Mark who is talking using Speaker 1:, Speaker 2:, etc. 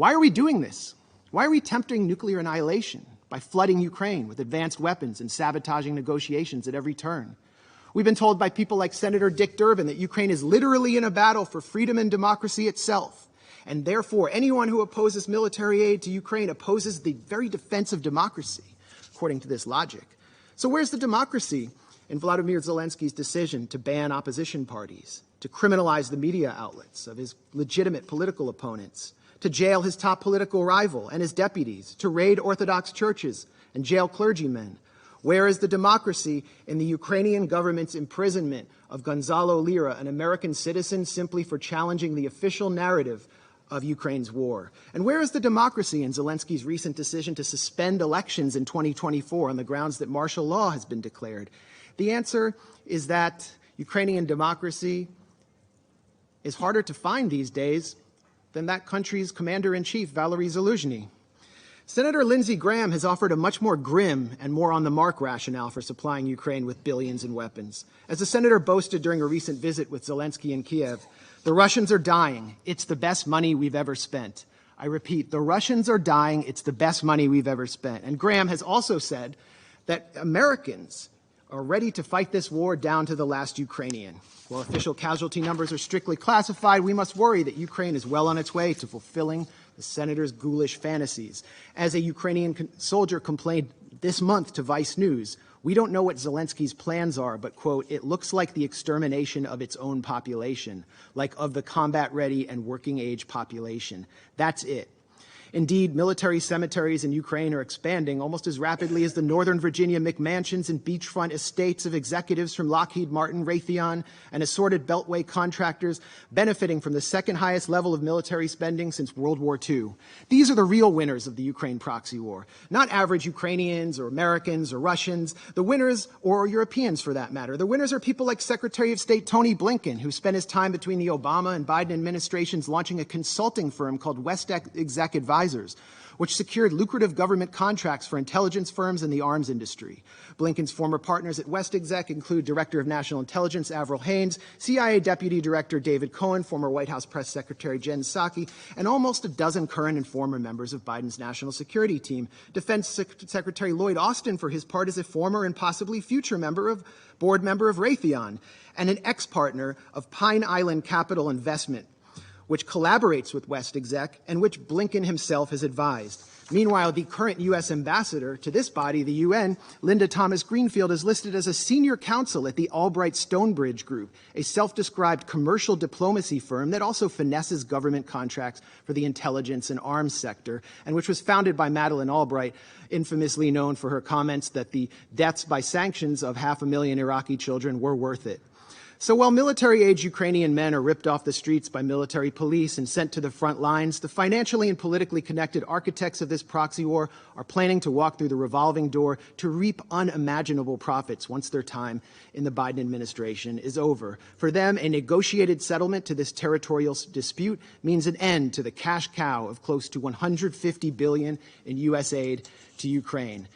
Speaker 1: Why are we doing this? Why are we tempting nuclear annihilation by flooding Ukraine with advanced weapons and sabotaging negotiations at every turn? We've been told by people like Senator Dick Durbin that Ukraine is literally in a battle for freedom and democracy itself, and therefore anyone who opposes military aid to Ukraine opposes the very defense of democracy, according to this logic. So where's the democracy in Vladimir Zelensky's decision to ban opposition parties, to criminalize the media outlets of his legitimate political opponents, to jail his top political rival and his deputies, to raid Orthodox churches and jail clergymen? Where is the democracy in the Ukrainian government's imprisonment of Gonzalo Lira, an American citizen, simply for challenging the official narrative of Ukraine's war? And where is the democracy in Zelensky's recent decision to suspend elections in 2024 on the grounds that martial law has been declared? The answer is that Ukrainian democracy is harder to find these days than that country's commander-in-chief, Valery Zaluzhny. Senator Lindsey Graham has offered a much more grim and more on-the-mark rationale for supplying Ukraine with billions in weapons. As the senator boasted during a recent visit with Zelensky in Kiev, the Russians are dying. It's the best money we've ever spent. I repeat, the Russians are dying. It's the best money we've ever spent. And Graham has also said that Americans are ready to fight this war down to the last Ukrainian. While official casualty numbers are strictly classified, we must worry that Ukraine is well on its way to fulfilling the senator's ghoulish fantasies. As a Ukrainian soldier complained this month to Vice News, we don't know what Zelensky's plans are, but, quote, it looks like the extermination of its own population, like of the combat-ready and working-age population. That's it. Indeed, military cemeteries in Ukraine are expanding almost as rapidly as the Northern Virginia McMansions and beachfront estates of executives from Lockheed Martin, Raytheon, and assorted Beltway contractors benefiting from the second highest level of military spending since World War II. These are the real winners of the Ukraine proxy war, not average Ukrainians or Americans or Russians. The winners, or Europeans for that matter, the winners are people like Secretary of State Tony Blinken, who spent his time between the Obama and Biden administrations launching a consulting firm called West Exec Advisors, which secured lucrative government contracts for intelligence firms and the arms industry. Blinken's former partners at West Exec include Director of National Intelligence Avril Haines, CIA Deputy Director David Cohen, former White House Press Secretary Jen Psaki, and almost a dozen current and former members of Biden's national security team. Defense Secretary Lloyd Austin, for his part, is a former and possibly future board member of Raytheon, and an ex-partner of Pine Island Capital Investment, which collaborates with West Exec and which Blinken himself has advised. Meanwhile, the current U.S. ambassador to this body, the UN, Linda Thomas-Greenfield, is listed as a senior counsel at the Albright Stonebridge Group, a self-described commercial diplomacy firm that also finesses government contracts for the intelligence and arms sector, and which was founded by Madeleine Albright, infamously known for her comments that the deaths by sanctions of 500,000 Iraqi children were worth it. So while military-age Ukrainian men are ripped off the streets by military police and sent to the front lines, the financially and politically connected architects of this proxy war are planning to walk through the revolving door to reap unimaginable profits once their time in the Biden administration is over. For them, a negotiated settlement to this territorial dispute means an end to the cash cow of close to $150 billion in U.S. aid to Ukraine.